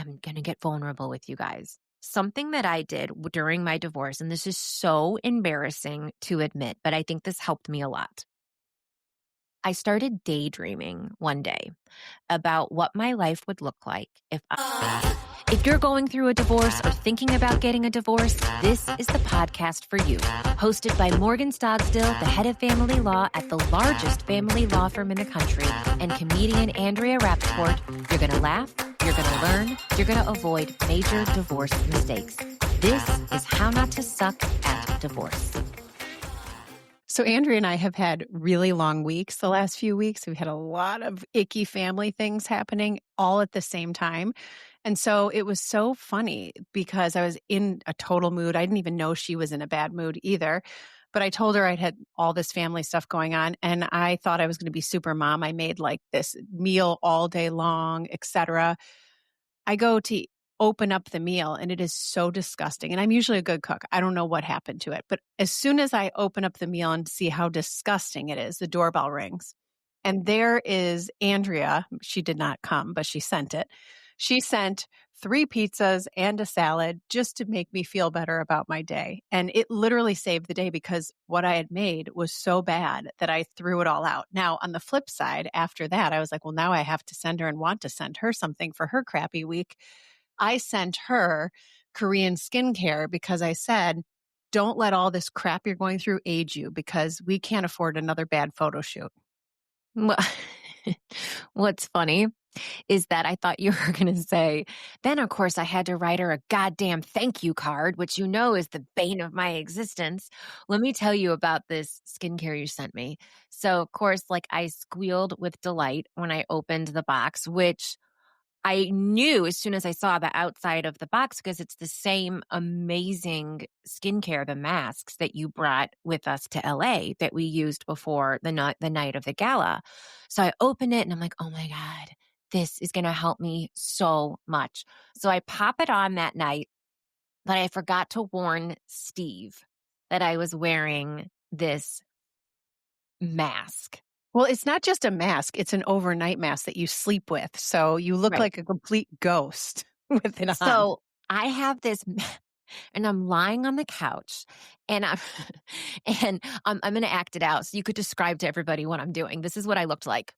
I'm going to get vulnerable with you guys. Something that I did during my divorce, and this is so embarrassing to admit, but I think this helped me a lot. I started daydreaming one day about what my life would look like if you're going through a divorce or thinking about getting a divorce, this is the podcast for you. Hosted by Morgan Stogsdill, the head of family law at the largest family law firm in the country, and comedian Andrea Rappaport, you're going to laugh, you're going to learn, you're going to avoid major divorce mistakes. This is How Not to Suck at Divorce. So Andrea and I have had really long weeks the last few weeks. We've had a lot of icky family things happening all at the same time. And so it was so funny because I was in a total mood. I didn't even know she was in a bad mood either. But I told her I'd had all this family stuff going on and I thought I was going to be super mom. I made like this meal all day long, etc. I go to open up the meal and it is so disgusting. And I'm usually a good cook. I don't know what happened to it. But as soon as I open up the meal and see how disgusting it is, the doorbell rings. And there is Andrea. She did not come, but she sent it. She sent 3 pizzas and a salad just to make me feel better about my day. And it literally saved the day because what I had made was so bad that I threw it all out. Now, on the flip side, after that, I was like, well, now I have to send her and want to send her something for her crappy week. I sent her Korean skincare because I said, don't let all this crap you're going through age you because we can't afford another bad photo shoot. Well, what's funny is that I thought you were going to say, then of course I had to write her a goddamn thank you card, which you know is the bane of my existence. Let me tell you about this skincare you sent me. So of course, like I squealed with delight when I opened the box, which I knew as soon as I saw the outside of the box because it's the same amazing skincare, the masks that you brought with us to LA that we used before the night of the gala. So I open it and I'm like, oh my God, this is going to help me so much. So I pop it on that night, but I forgot to warn Steve that I was wearing this mask. Well, it's not just a mask. It's an overnight mask that you sleep with. So you look Right. like a complete ghost with it on. So I have this, and I'm lying on the couch, and I'm going to act it out. So you could describe to everybody what I'm doing. This is what I looked like.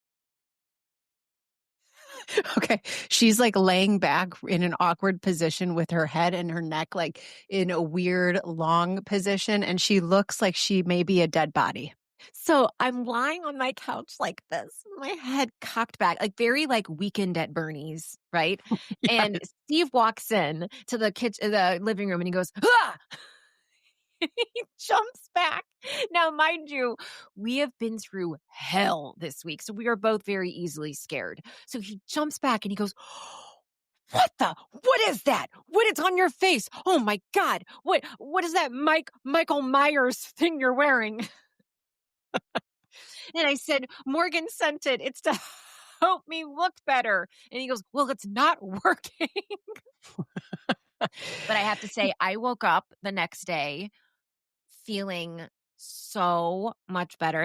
Okay. She's like laying back in an awkward position with her head and her neck like in a weird long position. And she looks like she may be a dead body. So I'm lying on my couch like this, my head cocked back, like very like Weekend at Bernie's, right? Yes. And Steve walks in to the kitchen, the living room, and he goes, ah! He jumps back. Now, mind you, we have been through hell this week, so we are both very easily scared. So he jumps back and he goes, what is that? What is on your face? Oh my God. What is that Michael Myers thing you're wearing? And I said, Morgan sent it. It's to help me look better. And he goes, well, it's not working. But I have to say, I woke up the next day feeling so much better.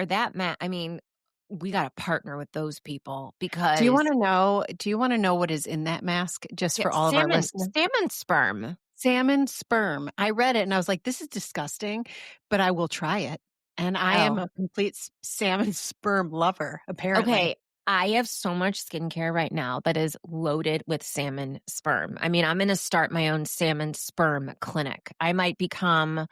We got to partner with those people because Do you want to know what is in that mask just for all of our listeners? salmon sperm. Salmon sperm. I read it and I was like, this is disgusting, but I will try it. And I am a complete salmon sperm lover, apparently. Okay. I have so much skincare right now that is loaded with salmon sperm. I mean, I'm going to start my own salmon sperm clinic. I might become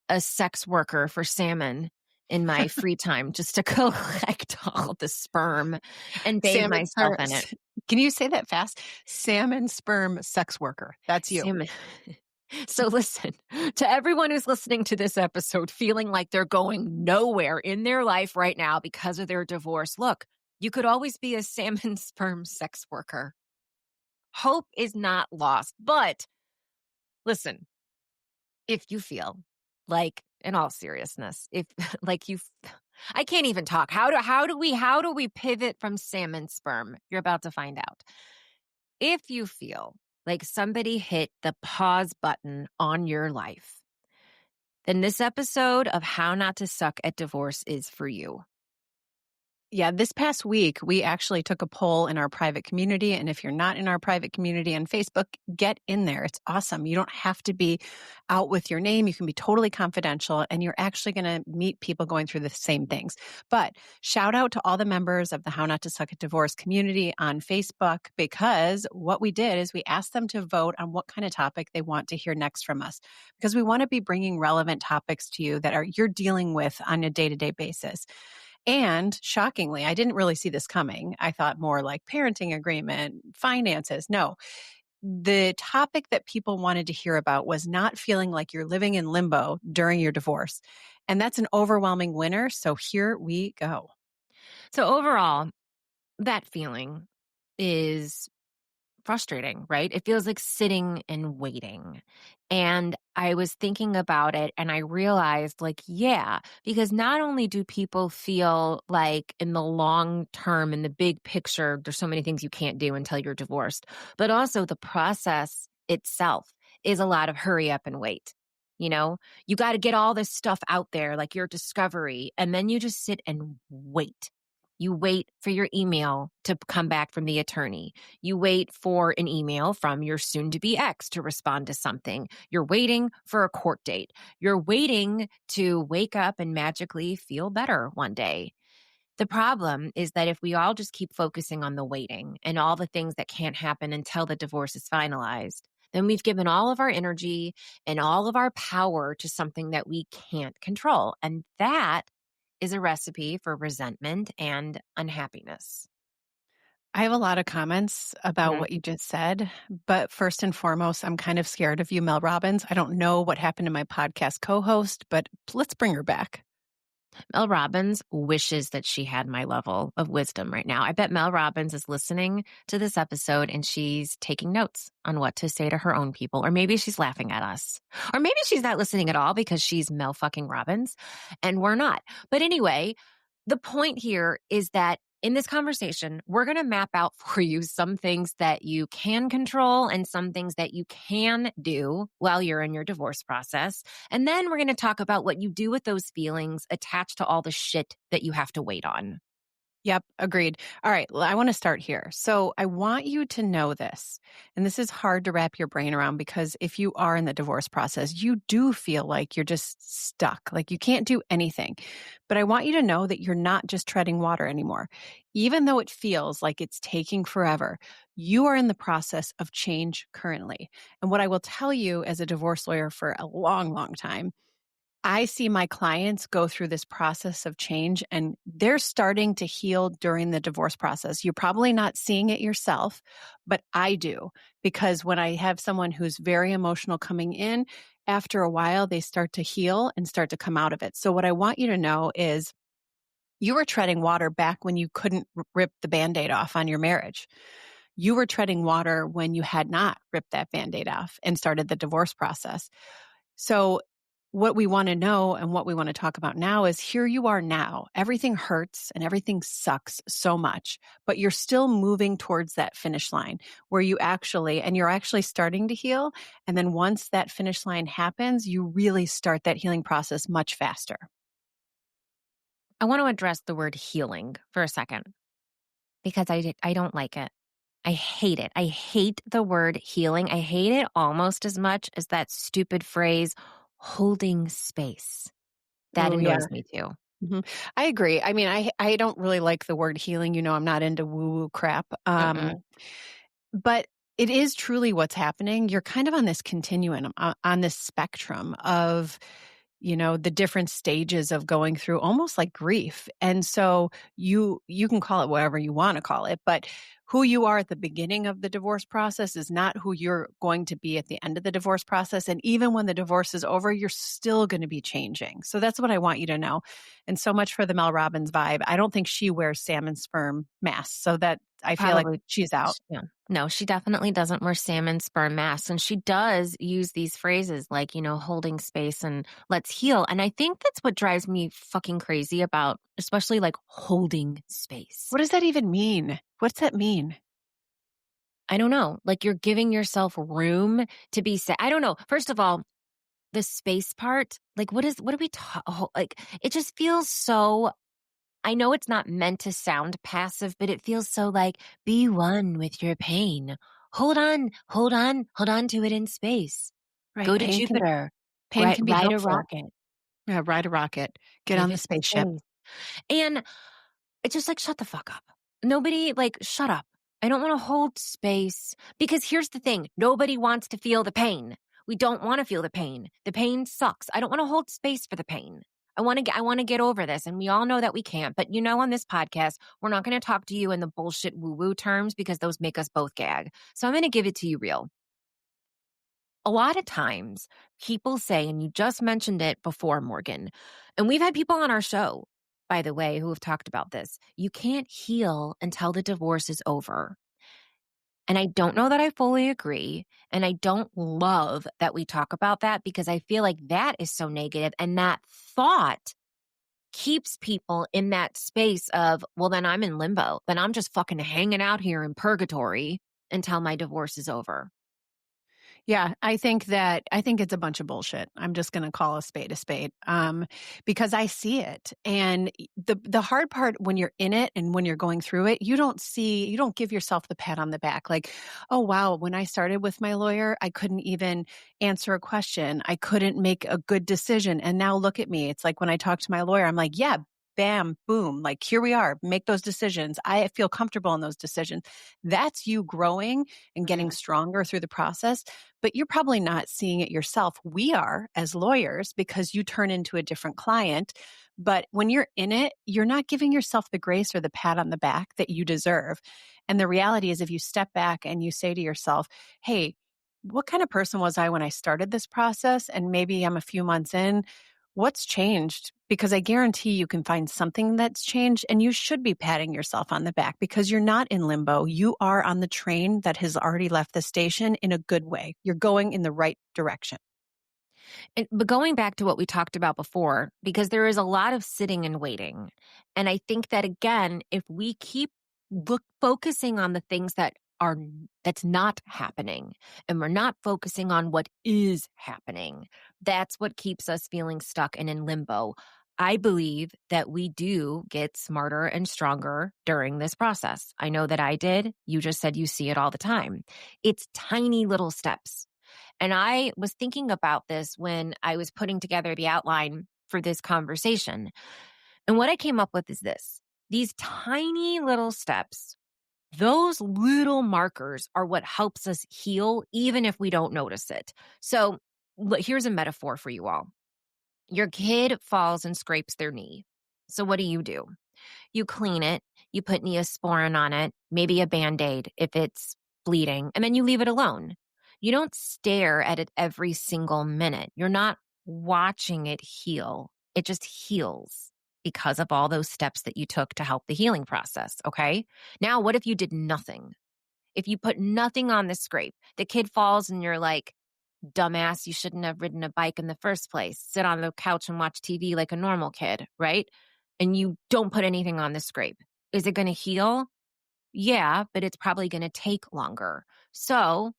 a sex worker for salmon in my free time just to collect all the sperm and bathe myself in it. Can you say that fast? Salmon sperm sex worker. That's you. Salmon. So listen, to everyone who's listening to this episode feeling like they're going nowhere in their life right now because of their divorce, look, you could always be a salmon sperm sex worker. Hope is not lost. But listen, if you feel like, in all seriousness, if like I can't even talk. How do we pivot from salmon sperm? You're about to find out. If you feel like somebody hit the pause button on your life, then this episode of How Not to Suck at Divorce is for you. Yeah, this past week, we actually took a poll in our private community. And if you're not in our private community on Facebook, get in there. It's awesome. You don't have to be out with your name. You can be totally confidential, and you're actually going to meet people going through the same things. But shout out to all the members of the How Not to Suck at Divorce community on Facebook, because what we did is we asked them to vote on what kind of topic they want to hear next from us, because we want to be bringing relevant topics to you that you're dealing with on a day-to-day basis. And shockingly, I didn't really see this coming. I thought more like parenting agreement, finances. No, the topic that people wanted to hear about was not feeling like you're living in limbo during your divorce. And that's an overwhelming winner. So here we go. So overall, that feeling is frustrating, right? It feels like sitting and waiting. And I was thinking about it and I realized, like, yeah, because not only do people feel like in the long term, in the big picture, there's so many things you can't do until you're divorced, but also the process itself is a lot of hurry up and wait. You know, you got to get all this stuff out there, like your discovery, and then you just sit and wait. You wait for your email to come back from the attorney. You wait for an email from your soon to be ex to respond to something. You're waiting for a court date. You're waiting to wake up and magically feel better one day. The problem is that if we all just keep focusing on the waiting and all the things that can't happen until the divorce is finalized, then we've given all of our energy and all of our power to something that we can't control. And that is a recipe for resentment and unhappiness. I have a lot of comments about Mhm. what you just said, but first and foremost, I'm kind of scared of you, Mel Robbins. I don't know what happened to my podcast co host, but let's bring her back. Mel Robbins wishes that she had my level of wisdom right now. I bet Mel Robbins is listening to this episode and she's taking notes on what to say to her own people. Or maybe she's laughing at us. Or maybe she's not listening at all because she's Mel fucking Robbins and we're not. But anyway, the point here is that in this conversation, we're going to map out for you some things that you can control and some things that you can do while you're in your divorce process. And then we're going to talk about what you do with those feelings attached to all the shit that you have to wait on. Yep, agreed. All right, I want to start here. So I want you to know this, and this is hard to wrap your brain around because if you are in the divorce process, you do feel like you're just stuck, like you can't do anything. But I want you to know that you're not just treading water anymore. Even though it feels like it's taking forever, you are in the process of change currently. And what I will tell you as a divorce lawyer for a long, long time, I see my clients go through this process of change and they're starting to heal during the divorce process. You're probably not seeing it yourself, but I do, because when I have someone who's very emotional coming in, after a while, they start to heal and start to come out of it. So what I want you to know is you were treading water back when you couldn't rip the Band-Aid off on your marriage. You were treading water when you had not ripped that Band-Aid off and started the divorce process. So what we want to know and what we want to talk about now is here you are now. Everything hurts and everything sucks so much, but you're still moving towards that finish line where you're actually starting to heal. And then once that finish line happens, you really start that healing process much faster. I want to address the word healing for a second because I don't like it. I hate it. I hate the word healing. I hate it almost as much as that stupid phrase, holding space. That Oh, yeah. annoys me too. Mhm. I agree. I mean, I don't really like the word healing. You know, I'm not into woo woo crap. Mm-mm. But it is truly what's happening. You're kind of on this continuum, on this spectrum of, the different stages of going through almost like grief. And so you can call it whatever you want to call it, but who you are at the beginning of the divorce process is not who you're going to be at the end of the divorce process. And even when the divorce is over, you're still going to be changing. So that's what I want you to know. And so much for the Mel Robbins vibe. I don't think she wears salmon sperm masks. So that I feel like Probably. she's out. Yeah. No, she definitely doesn't wear salmon sperm masks. And she does use these phrases like, holding space and let's heal. And I think that's what drives me fucking crazy about, especially like holding space. What does that even mean? What's that mean? I don't know. Like you're giving yourself room to be said. I don't know. First of all, the space part, like what are we talking? Like it just feels so I know it's not meant to sound passive, but it feels so like, be one with your pain. Hold on to it in space. Right. Go to Jupiter. Pain can be Ride a helpful. rocket. Yeah, ride a rocket, get Give on the it some spaceship. space. And it's just like, shut the fuck up. Nobody, like, shut up. I don't want to hold space because here's the thing. Nobody wants to feel the pain. We don't want to feel the pain. The pain sucks. I don't want to hold space for the pain. I want to get over this. And we all know that we can't. But on this podcast, we're not going to talk to you in the bullshit woo-woo terms because those make us both gag. So I'm going to give it to you real. A lot of times people say, and you just mentioned it before, Morgan, and we've had people on our show, by the way, who have talked about this. You can't heal until the divorce is over. And I don't know that I fully agree. And I don't love that we talk about that because I feel like that is so negative. And that thought keeps people in that space of, well, then I'm in limbo. Then I'm just fucking hanging out here in purgatory until my divorce is over. Yeah, I think it's a bunch of bullshit. I'm just going to call a spade, because I see it. And the hard part when you're in it and when you're going through it, you don't give yourself the pat on the back. Like, oh wow, when I started with my lawyer, I couldn't even answer a question. I couldn't make a good decision. And now look at me. It's like when I talk to my lawyer, I'm like, yeah, bam, boom, like here we are, make those decisions. I feel comfortable in those decisions. That's you growing and getting stronger through the process, but you're probably not seeing it yourself. We are as lawyers because you turn into a different client. But when you're in it, you're not giving yourself the grace or the pat on the back that you deserve. And the reality is, if you step back and you say to yourself, hey, what kind of person was I when I started this process? And maybe I'm a few months in. What's changed? Because I guarantee you can find something that's changed, and you should be patting yourself on the back because you're not in limbo. You are on the train that has already left the station in a good way. You're going in the right direction. But going back to what we talked about before, because there is a lot of sitting and waiting. And I think that again, if we keep focusing on the things that's not happening and we're not focusing on what is happening, that's what keeps us feeling stuck and in limbo. I believe that we do get smarter and stronger during this process. I know that I did. You just said you see it all the time. It's tiny little steps. And I was thinking about this when I was putting together the outline for this conversation. And what I came up with is this: these tiny little steps, those little markers are what helps us heal, even if we don't notice it. So here's a metaphor for you all. Your kid falls and scrapes their knee. So what do? You clean it, you put Neosporin on it, maybe a Band-Aid if it's bleeding, and then you leave it alone. You don't stare at it every single minute. You're not watching it heal. It just heals because of all those steps that you took to help the healing process, okay? Now, what if you did nothing? If you put nothing on the scrape, the kid falls and you're like, dumbass, you shouldn't have ridden a bike in the first place. Sit on the couch and watch TV like a normal kid, right? And you don't put anything on the scrape. Is it going to heal? Yeah, but it's probably going to take longer. So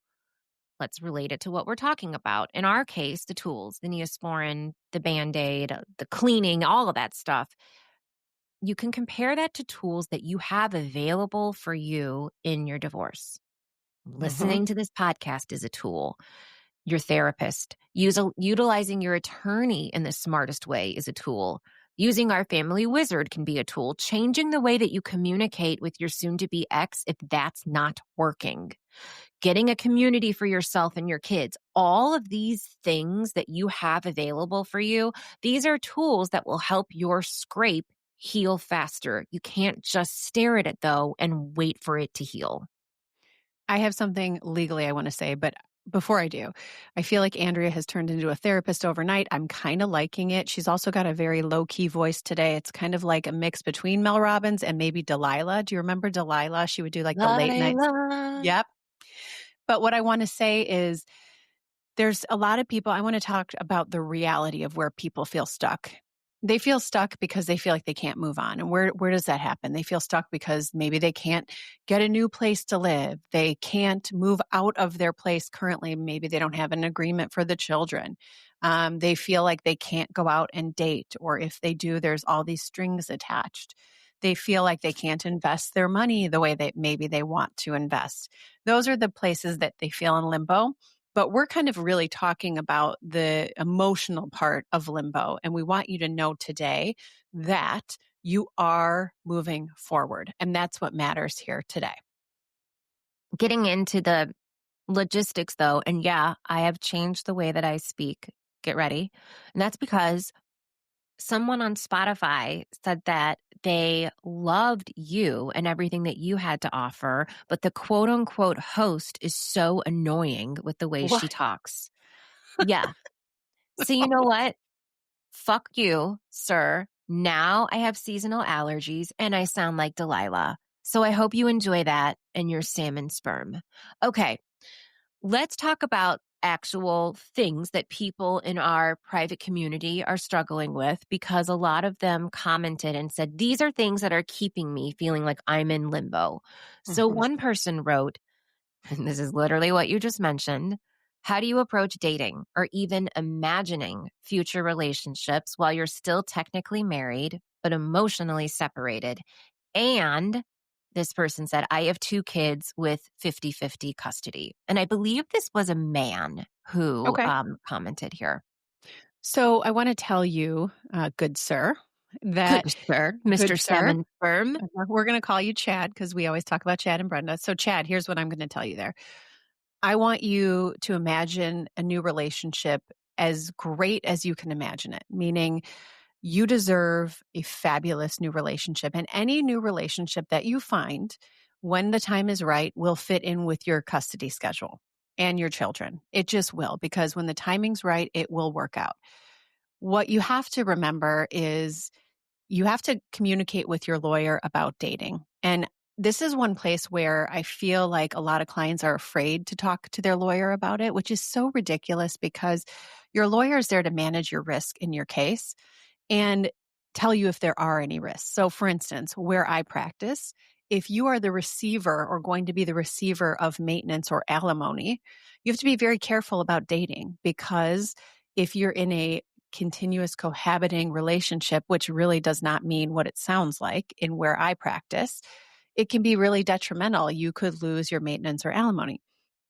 let's relate it to what we're talking about. In our case, the tools, the Neosporin, the Band-Aid, the cleaning, all of that stuff. You can compare that to tools that you have available for you in your divorce. Mhm. Listening to this podcast is a tool. Your therapist, utilizing your attorney in the smartest way is a tool. Using our family wizard can be a tool. Changing the way that you communicate with your soon-to-be ex if that's not working. Getting a community for yourself and your kids. All of these things that you have available for you, these are tools that will help your scrape heal faster. You can't just stare at it though and wait for it to heal. I have something legally I want to say, but before I do, I feel like Andrea has turned into a therapist overnight. I'm kind of liking it. She's also got a very low key voice today. It's kind of like a mix between Mel Robbins and maybe Delilah. Do you remember Delilah? She would do like the La, late la, nights. la. Yep. But what I want to say is there's a lot of people, I want to talk about the reality of where people feel stuck. They feel stuck because they feel like they can't move on. And where does that happen? They feel stuck because maybe they can't get a new place to live. They can't move out of their place currently. Maybe they don't have an agreement for the children. They feel like they can't go out and date, or if they do, there's all these strings attached. They feel like they can't invest their money the way that maybe they want to invest. Those are the places that they feel in limbo. But we're kind of really talking about the emotional part of limbo. And we want you to know today that you are moving forward. And that's what matters here today. Getting into the logistics though, and yeah, I have changed the way that I speak. Get ready. And that's because someone on Spotify said that they loved you and everything that you had to offer, but the quote unquote host is so annoying with the way she What? talks. Yeah. So you know what? Fuck you, sir. Now I have seasonal allergies and I sound like Delilah. So I hope you enjoy that and your salmon sperm. Okay. Let's talk about actual things that people in our private community are struggling with, because a lot of them commented and said, these are things that are keeping me feeling like I'm in limbo. So Mhm. one person wrote, and this is literally what you just mentioned. How do you approach dating or even imagining future relationships while you're still technically married, but emotionally separated? And this person said, I have two kids with 50-50 custody. And I believe this was a man who Okay. commented here. So I want to tell you, good sir, Good that sir, good Mr. sir, Salmon Firm. we're going to call you Chad because we always talk about Chad and Brenda. So, Chad, here's what I'm going to tell you there. I want you to imagine a new relationship as great as you can imagine it, meaning you deserve a fabulous new relationship. And any new relationship that you find when the time is right will fit in with your custody schedule and your children. It just will, because when the timing's right, it will work out. What you have to remember is you have to communicate with your lawyer about dating. And this is one place where I feel like a lot of clients are afraid to talk to their lawyer about it, which is so ridiculous because your lawyer is there to manage your risk in your case and tell you if there are any risks. So, for instance, where I practice, if you are the receiver or going to be the receiver of maintenance or alimony, you have to be very careful about dating, because if you're in a continuous cohabiting relationship, which really does not mean what it sounds like in where I practice, it can be really detrimental. You could lose your maintenance or alimony.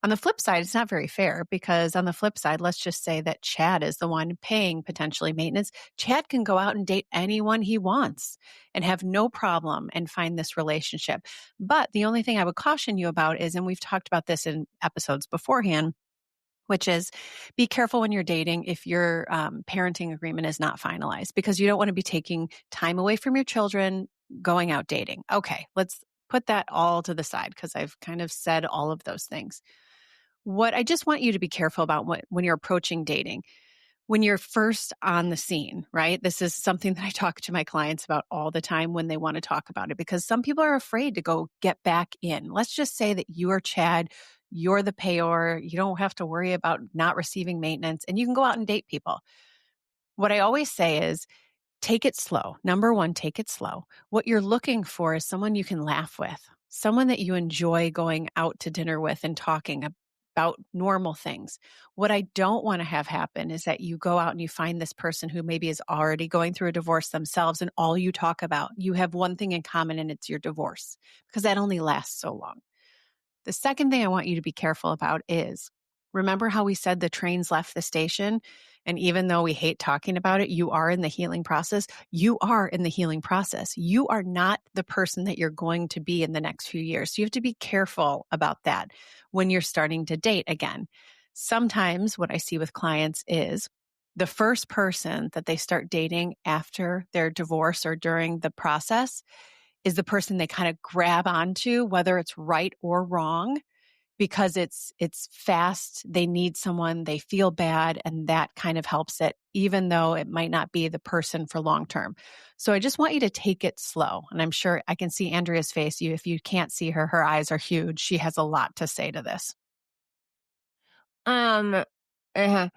On the flip side, it's not very fair, because on the flip side, let's just say that Chad is the one paying potentially maintenance. Chad can go out and date anyone he wants and have no problem and find this relationship. But the only thing I would caution you about is, and we've talked about this in episodes beforehand, which is be careful when you're dating if your parenting agreement is not finalized, because you don't want to be taking time away from your children going out dating. Okay, let's put that all to the side because I've kind of said all of those things. What I just want you to be careful about when you're approaching dating, when you're first on the scene, right? This is something that I talk to my clients about all the time when they want to talk about it, because some people are afraid to go get back in. Let's just say that you are Chad, you're the payor, you don't have to worry about not receiving maintenance, and you can go out and date people. What I always say is, take it slow. Number one, take it slow. What you're looking for is someone you can laugh with, someone that you enjoy going out to dinner with and talking about normal things. What I don't want to have happen is that you go out and you find this person who maybe is already going through a divorce themselves, and all you talk about, you have one thing in common, and it's your divorce, because that only lasts so long. The second thing I want you to be careful about is, remember how we said the trains left the station? And even though we hate talking about it, you are in the healing process. You are in the healing process. You are not the person that you're going to be in the next few years. So you have to be careful about that when you're starting to date again. Sometimes what I see with clients is the first person that they start dating after their divorce or during the process is the person they kind of grab onto, whether it's right or wrong, because it's fast. They need someone, they feel bad, and that kind of helps it, even though it might not be the person for long term. So I just want you to take it slow. And I'm sure I can see Andrea's face. If you can't see her, her eyes are huge. She has a lot to say to this. Um, uh,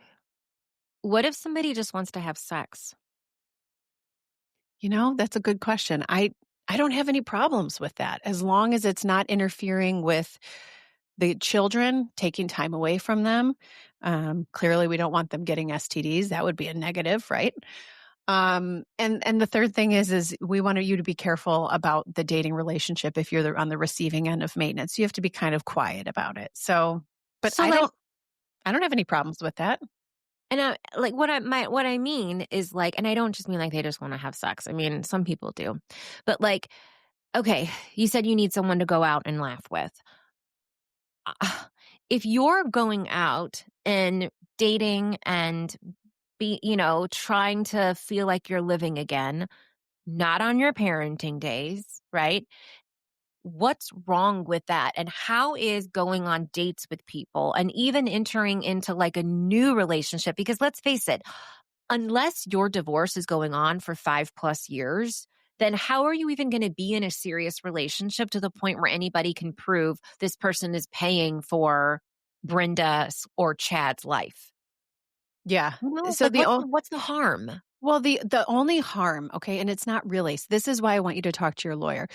what if somebody just wants to have sex? That's a good question. I don't have any problems with that as long as it's not interfering with the children, taking time away from them. Clearly, we don't want them getting STDs. That would be a negative, right? And the third thing is we want you to be careful about the dating relationship if you're on the receiving end of maintenance. You have to be kind of quiet about it. So, but So like I don't have any problems with that. and I like what I mean is like and I don't just mean like they just want to have sex. I mean, some people do. But like, okay, you said you need someone to go out and laugh with. If you're going out and dating and trying to feel like you're living again, not on your parenting days, right? What's wrong with that? And how is going on dates with people and even entering into like a new relationship? Because let's face it, unless your divorce is going on for 5+ years, then how are you even going to be in a serious relationship to the point where anybody can prove this person is paying for Brenda's or Chad's life? Yeah. So Like the what's the harm? Well, the only harm, okay, and it's not really. So this is why I want you to talk to your lawyer.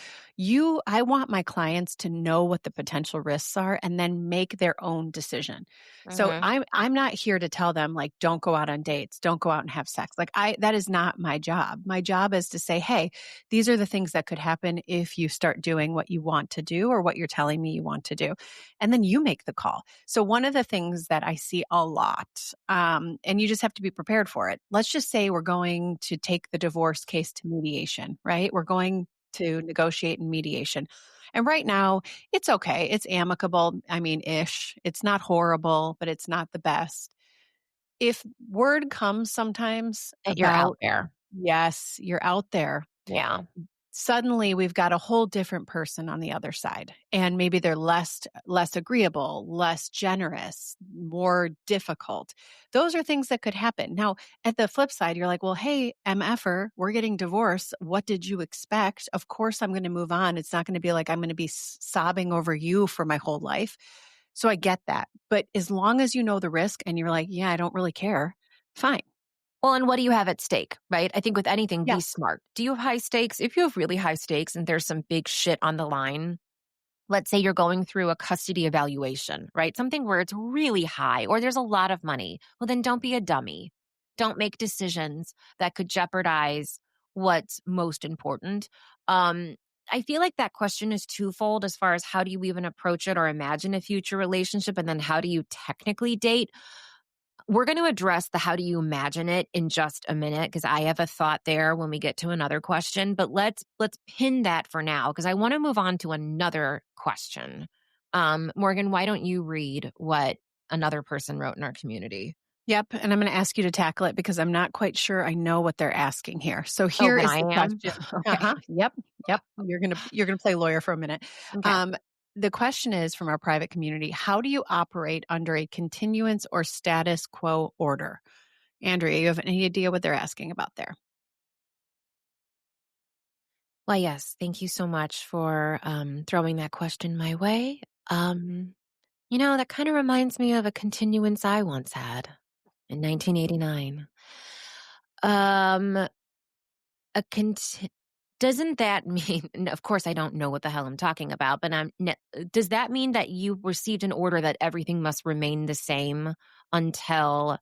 I want my clients to know what the potential risks are and then make their own decision. So Hmm. I'm not here to tell them like don't go out on dates, don't go out and have sex. Like that is not my job. My job is to say, "Hey, these are the things that could happen if you start doing what you want to do or what you're telling me you want to do." And then you make the call. So one of the things that I see a lot, and you just have to be prepared for it. Let's just say we're going to take the divorce case to mediation, right? We're going to negotiate in mediation. And right now, it's okay. It's amicable. I mean, ish. It's not horrible, but it's not the best. If word comes sometimes That you're out about, there. yes, you're out there, Yeah. suddenly we've got a whole different person on the other side, and maybe they're less agreeable, less generous, more difficult. Those are things that could happen. Now at the flip side, you're like, well, hey, mf'er, we're getting divorced, what did you expect? Of course I'm going to move on. It's not going to be like I'm going to be sobbing over you for my whole life. So I get that, but as long as you know the risk and you're like, yeah, I don't really care, fine. Well, and what do you have at stake, right? I think with anything, be Yes. smart. Do you have high stakes? If you have really high stakes and there's some big shit on the line, let's say you're going through a custody evaluation, right? Something where it's really high or there's a lot of money. Well, then don't be a dummy. Don't make decisions that could jeopardize what's most important. Um, I feel like that question is twofold as far as how do you even approach it or imagine a future relationship, and then how do you technically date? We're going to address the how do you imagine it in just a minute because I have a thought there when we get to another question, but let's pin that for now because I want to move on to another question. Morgan, why don't you read what another person wrote in our community? Yep, and I'm going to ask you to tackle it because I'm not quite sure I know what they're asking here. So Oh, here then is I the am. question. Okay. Uh-huh. Yep. Yep. You're gonna play lawyer for a minute. Okay. Um, the question is from our private community: how do you operate under a continuance or status quo order? Andrea, you have any idea what they're asking about there? Well, yes. Thank you so much for throwing that question my way. Um, that kind of reminds me of a continuance I once had in 1989. Um, A cont Doesn't that mean and of course, I don't know what the hell I'm talking about, but does that mean that you received an order that everything must remain the same until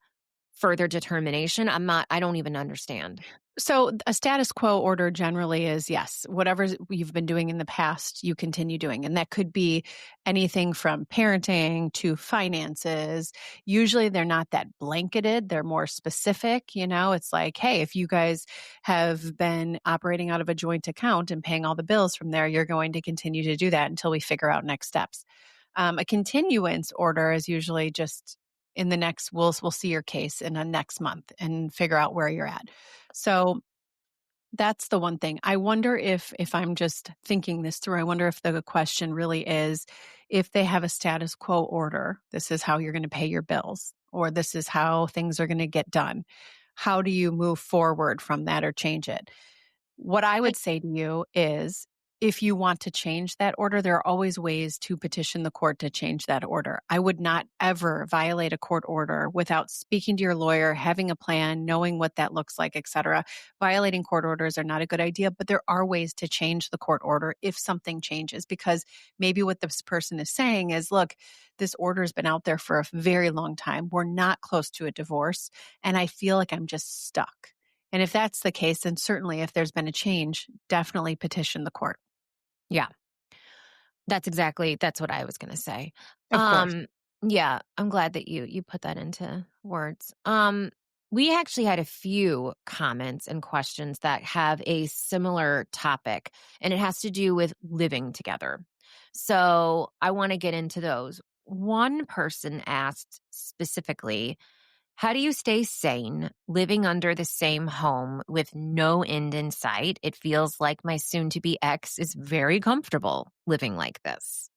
further determination? I don't even understand. So a status quo order generally is yes, whatever you've been doing in the past, you continue doing. And that could be anything from parenting to finances. Usually they're not that blanketed, they're more specific. It's like, hey, if you guys have been operating out of a joint account and paying all the bills from there, you're going to continue to do that until we figure out next steps. A continuance order is usually just in the next, we'll see your case in a next month and figure out where you're at. So that's the one thing. I wonder if I'm just thinking this through, I wonder if the question really is if they have a status quo order, this is how you're going to pay your bills, or this is how things are going to get done. How do you move forward from that or change it? What I Like would say to you is if you want to change that order, there are always ways to petition the court to change that order. I would not ever violate a court order without speaking to your lawyer, having a plan, knowing what that looks like, et cetera. Violating court orders are not a good idea, but there are ways to change the court order if something changes, because maybe what this person is saying is, look, this order has been out there for a very long time. We're not close to a divorce, and I feel like I'm just stuck. And if that's the case, then certainly if there's been a change, definitely petition the court. Yeah. That's what I was gonna say. Of course. Um, yeah, I'm glad that you put that into words. We actually had a few comments and questions that have a similar topic, and it has to do with living together. So I want to get into those. One person asked specifically, how do you stay sane living under the same home with no end in sight? It feels like my soon to be ex is very comfortable living like this.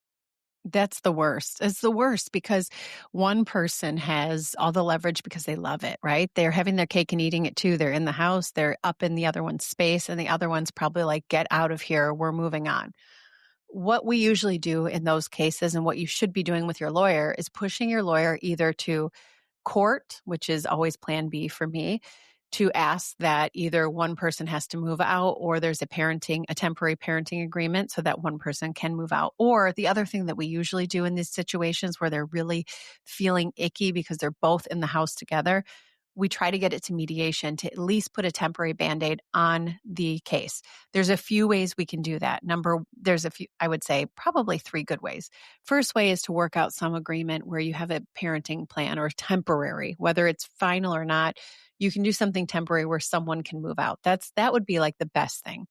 That's the worst. It's the worst because one person has all the leverage because they love it, right? They're having their cake and eating it too. They're in the house, they're up in the other one's space, and the other one's probably like, get out of here. We're moving on. What we usually do in those cases, and what you should be doing with your lawyer, is pushing your lawyer either to court, which is always plan B for me, to ask that either one person has to move out or there's a temporary parenting agreement so that one person can move out. Or the other thing that we usually do in these situations where they're really feeling icky because they're both in the house together, we try to get it to mediation to at least put a temporary Band-Aid on the case. There's a few ways we can do that. There's a few, I would say probably three good ways. First way is to work out some agreement where you have a parenting plan or temporary, whether it's final or not. You can do something temporary where someone can move out. That would be like the best thing.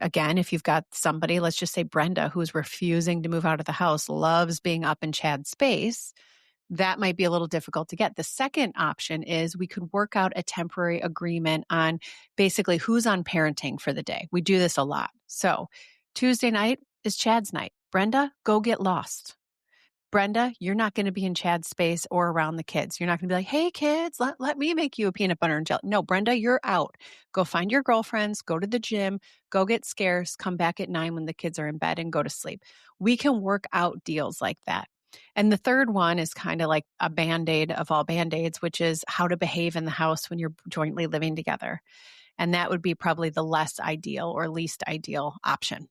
Again, if you've got somebody, let's just say Brenda, who's refusing to move out of the house, loves being up in Chad's space, that might be a little difficult to get. The second option is we could work out a temporary agreement on basically who's on parenting for the day. We do this a lot. So Tuesday night is Chad's night. Brenda, go get lost. Brenda, you're not going to be in Chad's space or around the kids. You're not going to be like, hey, kids, let me make you a peanut butter and jelly. No, Brenda, you're out. Go find your girlfriends, go to the gym, go get scarce, come back at 9 when the kids are in bed and go to sleep. We can work out deals like that. And the third one is kind of like a Band-Aid of all Band-Aids, which is how to behave in the house when you're jointly living together. And that would be probably the less ideal or least ideal option.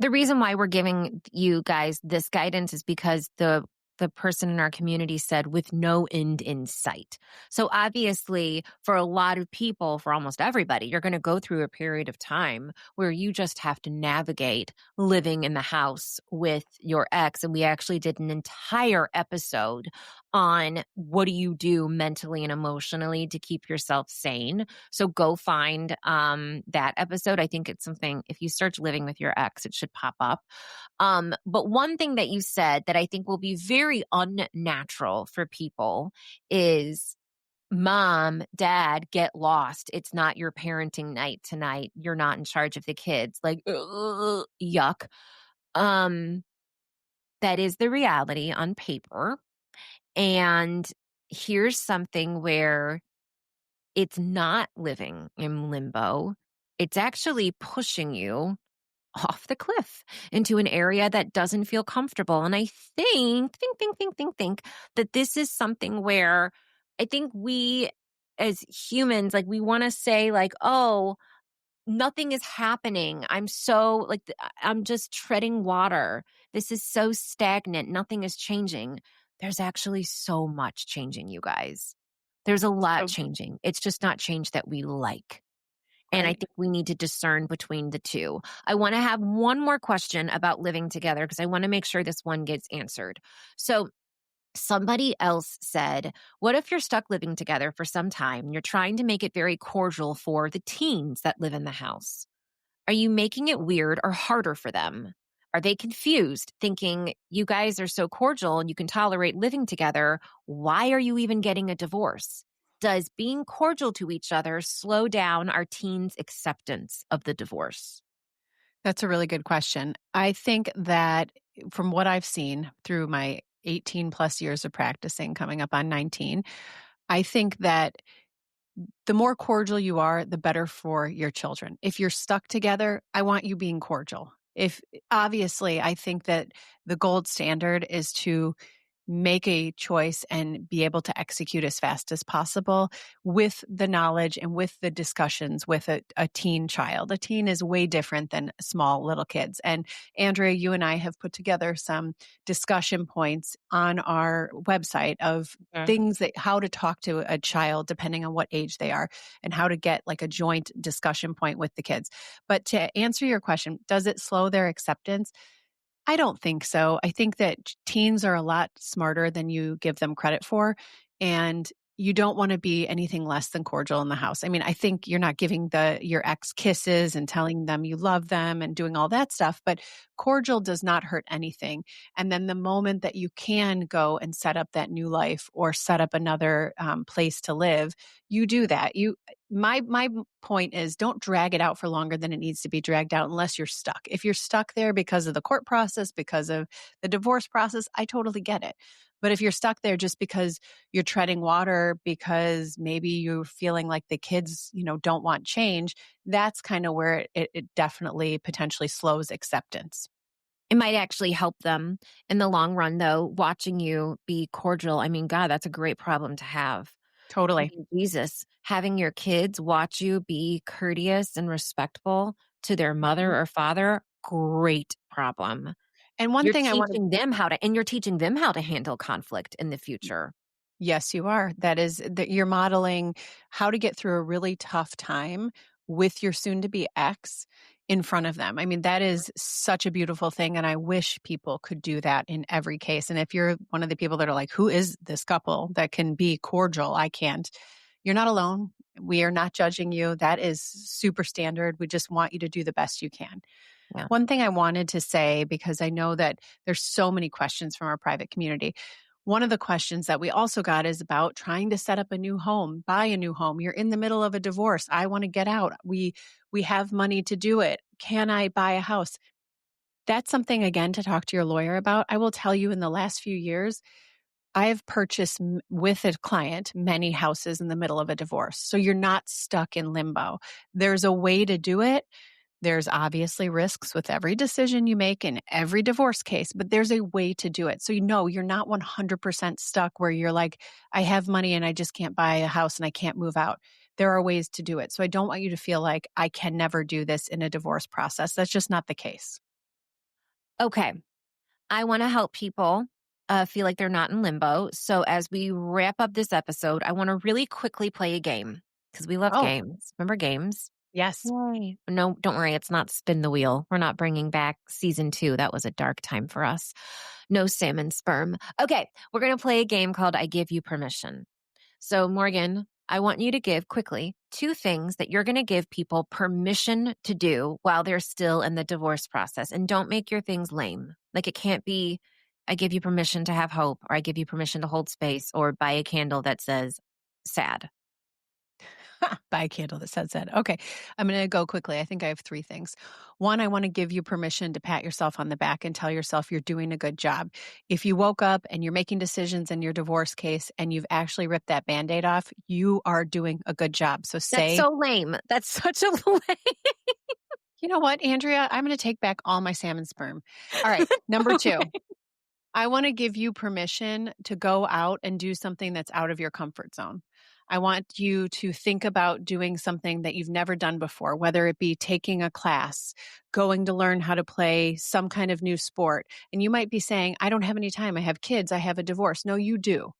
The reason why we're giving you guys this guidance is because the person in our community said with no end in sight. So obviously for a lot of people, for almost everybody, you're going to go through a period of time where you just have to navigate living in the house with your ex. And we actually did an entire episode on what do you do mentally and emotionally to keep yourself sane. So go find that episode. I think it's something, if you search living with your ex, it should pop up. But one thing that you said that I think will be very unnatural for people is mom, dad, get lost. It's not your parenting night tonight. You're not in charge of the kids. Like, yuck. That is the reality on paper. And here's something where it's not living in limbo. It's actually pushing you off the cliff into an area that doesn't feel comfortable. And I think that this is something where I think we as humans, like we want to say like, oh, nothing is happening. I'm just treading water. This is so stagnant. Nothing is changing. There's actually so much changing, you guys. There's a lot So, changing. It's just not change that we like. And I right. think we need to discern between the two. I want to have one more question about living together because I want to make sure this one gets answered. So somebody else said, what if you're stuck living together for some time and you're trying to make it very cordial for the teens that live in the house? Are you making it weird or harder for them? Are they confused, thinking you guys are so cordial and you can tolerate living together? Why are you even getting a divorce? Does being cordial to each other slow down our teens' acceptance of the divorce? That's a really good question. I think that from what I've seen through my 18 plus years of practicing, coming up on 19, I think that the more cordial you are, the better for your children. If you're stuck together, I want you being cordial. If obviously, I think that the gold standard is to make a choice and be able to execute as fast as possible with the knowledge and with the discussions with a teen child. A teen is way different than small little kids. And Andrea, you and I have put together some discussion points on our website of Mhm. things that how to talk to a child depending on what age they are and how to get like a joint discussion point with the kids. But to answer your question, does it slow their acceptance? I don't think so. I think that teens are a lot smarter than you give them credit for. And you don't want to be anything less than cordial in the house. I mean, I think you're not giving your ex kisses and telling them you love them and doing all that stuff, but cordial does not hurt anything. And then the moment that you can go and set up that new life or set up another place to live, you do that. My point is don't drag it out for longer than it needs to be dragged out unless you're stuck. If you're stuck there because of the court process, because of the divorce process, I totally get it. But if you're stuck there just because you're treading water, because maybe you're feeling like the kids, don't want change, that's kind of where it definitely potentially slows acceptance. It might actually help them in the long run, though, watching you be cordial. I mean, God, that's a great problem to have. I Totally. mean, Jesus, having your kids watch you be courteous and respectful to their mother Mhm. or father, great problem. And one thing I want to You're teaching them how to handle conflict in the future. Yes, you are. That is that you're modeling how to get through a really tough time with your soon to be ex in front of them. I mean, that is such a beautiful thing. And I wish people could do that in every case. And if you're one of the people that are like, who is this couple that can be cordial? I can't. You're not alone. We are not judging you. That is super standard. We just want you to do the best you can. Yeah. One thing I wanted to say, because I know that there's so many questions from our private community. One of the questions that we also got is about trying to set up a new home, buy a new home. You're in the middle of a divorce. I want to get out. We have money to do it. Can I buy a house? That's something again to talk to your lawyer about. I will tell you in the last few years, I have purchased with a client many houses in the middle of a divorce. So you're not stuck in limbo. There's a way to do it. There's obviously risks with every decision you make in every divorce case, but there's a way to do it. So, you're not 100% stuck where you're like, I have money and I just can't buy a house and I can't move out. There are ways to do it. So, I don't want you to feel like I can never do this in a divorce process. That's just not the case. Okay. I want to help people feel like they're not in limbo. So as we wrap up this episode, I want to really quickly play a game because we love Oh, games. Remember games? yes. Yay. No, don't worry. It's not spin the wheel. We're not bringing back season 2. That was a dark time for us. No salmon sperm. Okay. We're going to play a game called I Give You Permission. So, Morgan, I want you to give quickly 2 things that you're going to give people permission to do while they're still in the divorce process. And don't make your things lame. Like it can't be, I give you permission to have hope, or I give you permission to hold space, or buy a candle that says sad. Buy a candle that says that. Okay. I'm going to go quickly. I think I have 3 things. One, I want to give you permission to pat yourself on the back and tell yourself you're doing a good job. If you woke up and you're making decisions in your divorce case and you've actually ripped that Band-Aid off, you are doing a good job. So That's say, so lame. That's such a lame. you know what, Andrea, I'm going to take back all my salmon sperm. All right. Number 2. Okay. I want to give you permission to go out and do something that's out of your comfort zone. I want you to think about doing something that you've never done before, whether it be taking a class, going to learn how to play some kind of new sport. And you might be saying, I don't have any time. I have kids. I have a divorce. No, you do.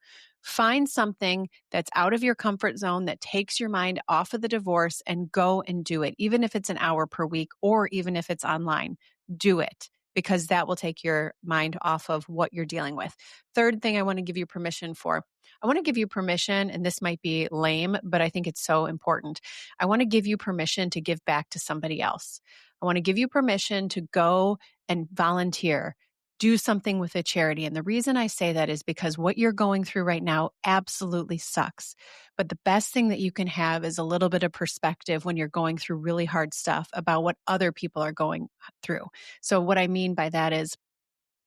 Find something that's out of your comfort zone that takes your mind off of the divorce and go and do it, even if it's an hour per week or even if it's online. Do it because that will take your mind off of what you're dealing with. Third thing I want to give you permission for. I want to give you permission, and this might be lame, but I think it's so important. I want to give you permission to give back to somebody else. I want to give you permission to go and volunteer, do something with a charity. And the reason I say that is because what you're going through right now absolutely sucks. But the best thing that you can have is a little bit of perspective when you're going through really hard stuff about what other people are going through. So what I mean by that is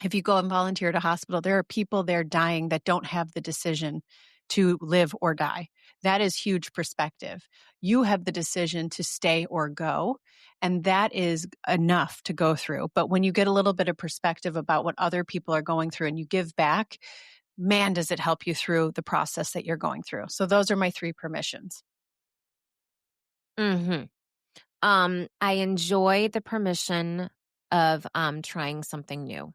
if you go and volunteer at a hospital, there are people there dying that don't have the decision to live or die. That is huge perspective. You have the decision to stay or go, and that is enough to go through. But when you get a little bit of perspective about what other people are going through and you give back, man, does it help you through the process that you're going through. So those are my 3 permissions. Mhm. I enjoy the permission of, trying something new.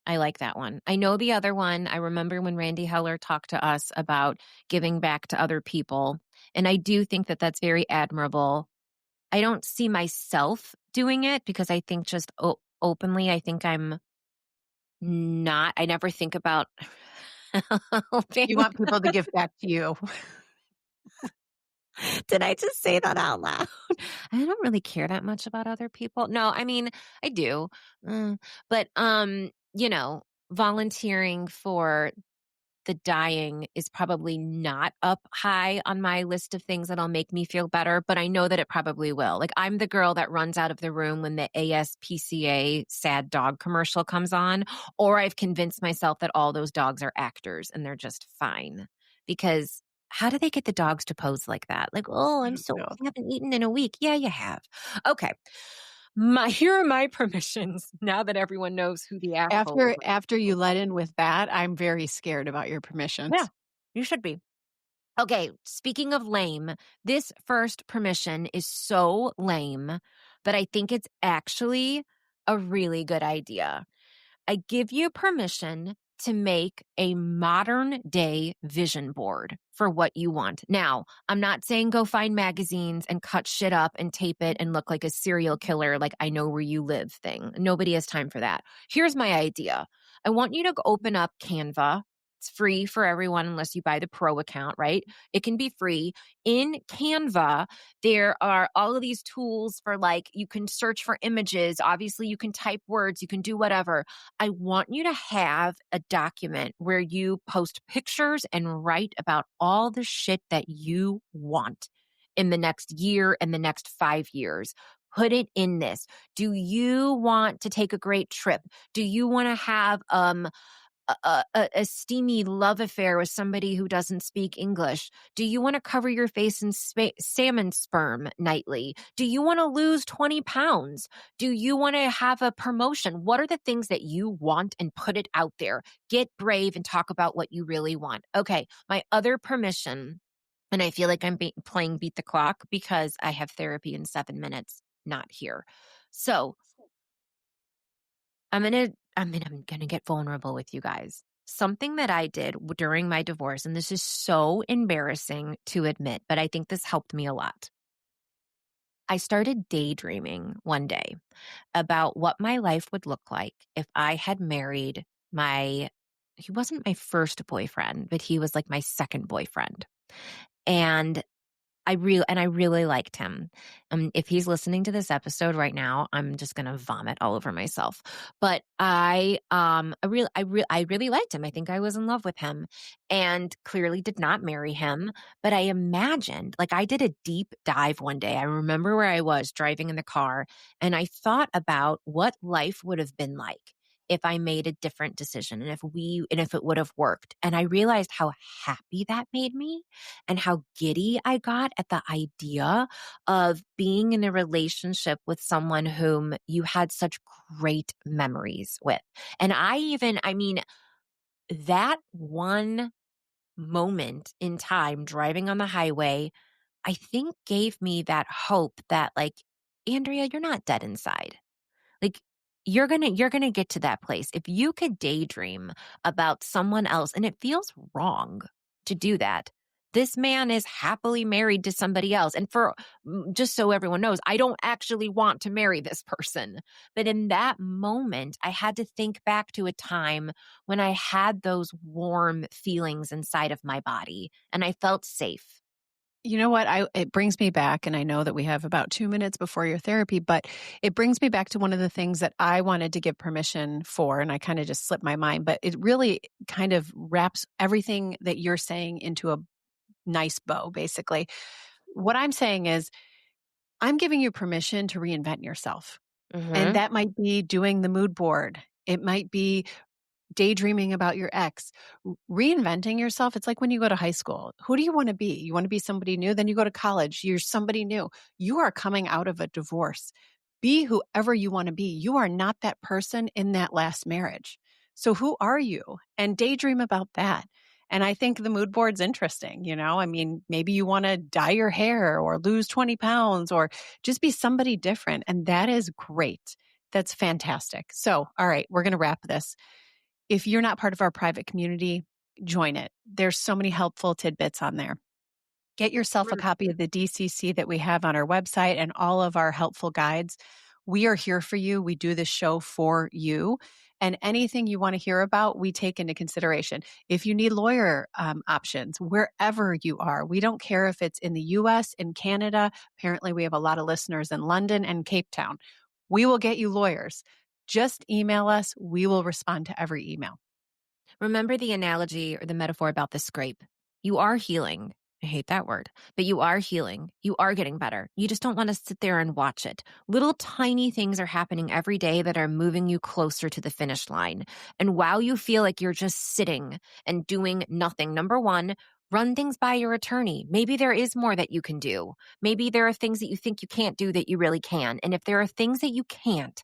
I like that one. I know the other one. I remember when Randy Heller talked to us about giving back to other people, and I do think that that's very admirable. I don't see myself doing it because I think just openly, I think I'm not I never think about You helping. want people to give back to you. Did I just say that out loud? I don't really care that much about other people. No, I mean, I do. But volunteering for the dying is probably not up high on my list of things that'll make me feel better, but I know that it probably will. Like, I'm the girl that runs out of the room when the ASPCA sad dog commercial comes on, or I've convinced myself that all those dogs are actors and they're just fine. Because how do they get the dogs to pose like that? Like, oh, I don't know. I haven't eaten in a week. Yeah, you have. Okay. Here are my permissions now that everyone knows who the asshole is. After you let in with that, I'm very scared about your Yeah, permissions. you should be. Okay, speaking of lame, this first permission is so lame, but I think it's actually a really good idea. I give you permission to make a modern day vision board for what you want. Now, I'm not saying go find magazines and cut shit up and tape it and look like a serial killer, like I know where you live thing. Nobody has time for that. Here's my idea. I want you to open up Canva. It's free for everyone unless you buy the pro account, right? It can be free. In Canva, there are all of these tools for like, you can search for images. Obviously, you can type words, you can do whatever. I want you to have a document where you post pictures and write about all the shit that you want in the next year and the next 5 years. Put it in this. Do you want to take a great trip? Do you want to have a steamy love affair with somebody who doesn't speak English? Do you want to cover your face in salmon sperm nightly? Do you want to lose 20 pounds? Do you want to have a promotion? What are the things that you want, and put it out there? Get brave and talk about what you really want. Okay, my other permission, and I feel like I'm playing beat the clock because I have therapy in 7 minutes, not here. So I'm gonna get vulnerable with you guys. Something that I did during my divorce, and this is so embarrassing to admit, but I think this helped me a lot. I started daydreaming one day about what my life would look like if I had married he wasn't my first boyfriend, but he was like my second boyfriend. And I really liked him. If he's listening to this episode right now, I'm just gonna vomit all over myself. But I really liked him. I think I was in love with him, and clearly did not marry him. But I imagined, like, I did a deep dive one day. I remember where I was driving in the car, and I thought about what life would have been like if I made a different decision, and if it would have worked. And I realized how happy that made me and how giddy I got at the idea of being in a relationship with someone whom you had such great memories with. And I mean, that one moment in time driving on the highway, I think gave me that hope that, like, Andrea, you're not dead inside. Like, you're gonna get to that place. If you could daydream about someone else, and it feels wrong to do that. This man is happily married to somebody else. And just so everyone knows, I don't actually want to marry this person. But in that moment, I had to think back to a time when I had those warm feelings inside of my body and I felt safe. You know what? It brings me back, and I know that we have about 2 minutes before your therapy, but it brings me back to one of the things that I wanted to give permission for, and I kind of just slipped my mind, but it really kind of wraps everything that you're saying into a nice bow, basically. What I'm saying is, I'm giving you permission to reinvent yourself. And Mm-hmm. that might be doing the mood board. It might be daydreaming about your ex, reinventing yourself. It's like when you go to high school. Who do you want to be? You want to be somebody new? Then you go to college. You're somebody new. You are coming out of a divorce. Be whoever you want to be. You are not that person in that last marriage. So who are you? And daydream about that. And I think the mood board's interesting. I mean, maybe you want to dye your hair or lose 20 pounds or just be somebody different. And that is great. That's fantastic. So, all right, we're going to wrap this. If you're not part of our private community, join it. There's so many helpful tidbits on there. Get yourself a copy of the DCC that we have on our website and all of our helpful guides. We are here for you. We do this show for you. And anything you want to hear about, we take into consideration. If you need lawyer options, wherever you are, we don't care if it's in the US, in Canada. Apparently, we have a lot of listeners in London and Cape Town. We will get you lawyers. Just email us. We will respond to every email. Remember the analogy or the metaphor about the scrape. You are healing. I hate that word, but you are healing. You are getting better. You just don't want to sit there and watch it. Little tiny things are happening every day that are moving you closer to the finish line. And while you feel like you're just sitting and doing nothing, number one, run things by your attorney. Maybe there is more that you can do. Maybe there are things that you think you can't do that you really can. And if there are things that you can't,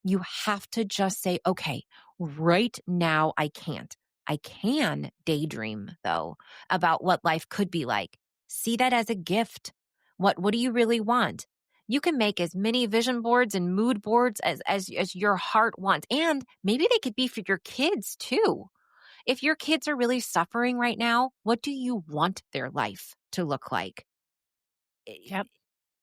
you have to just say, okay, right now I can't. I can daydream, though, about what life could be like. See that as a gift. What do you really want? You can make as many vision boards and mood boards as your heart wants. And maybe they could be for your kids, too. If your kids are really suffering right now, what do you want their life to look like? Yep.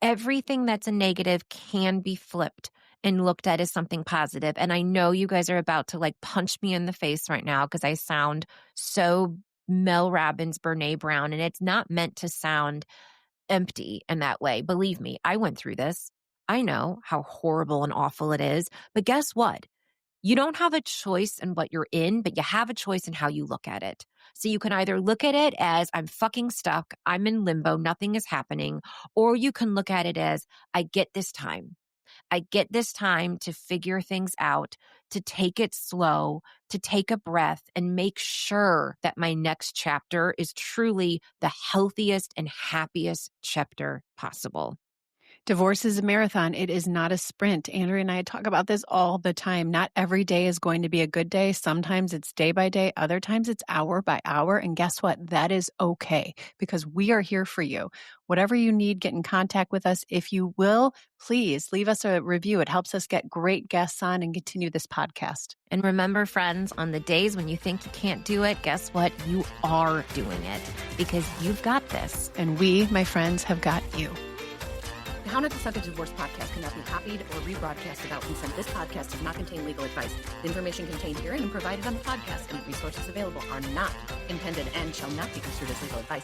Everything that's a negative can be flipped and looked at as something positive. And I know you guys are about to punch me in the face right now because I sound so Mel Robbins, Brene Brown, and it's not meant to sound empty in that way. Believe me, I went through this. I know how horrible and awful it is. But guess what? You don't have a choice in what you're in, but you have a choice in how you look at it. So you can either look at it as I'm fucking stuck, I'm in limbo, nothing is happening, or you can look at it as I get this time. I get this time to figure things out, to take it slow, to take a breath and make sure that my next chapter is truly the healthiest and happiest chapter possible. Divorce is a marathon. It is not a sprint. Andrea and I talk about this all the time. Not every day is going to be a good day. Sometimes it's day by day. Other times it's hour by hour. And guess what? That is okay because we are here for you. Whatever you need, get in contact with us. If you will, please leave us a review. It helps us get great guests on and continue this podcast. And remember, friends, on the days when you think you can't do it, guess what? You are doing it because you've got this. And we, my friends, have got you. The How Not to Suck a Divorce podcast cannot be copied or rebroadcast without consent. This podcast does not contain legal advice. The information contained herein and provided on the podcast and resources available are not intended and shall not be construed as legal advice.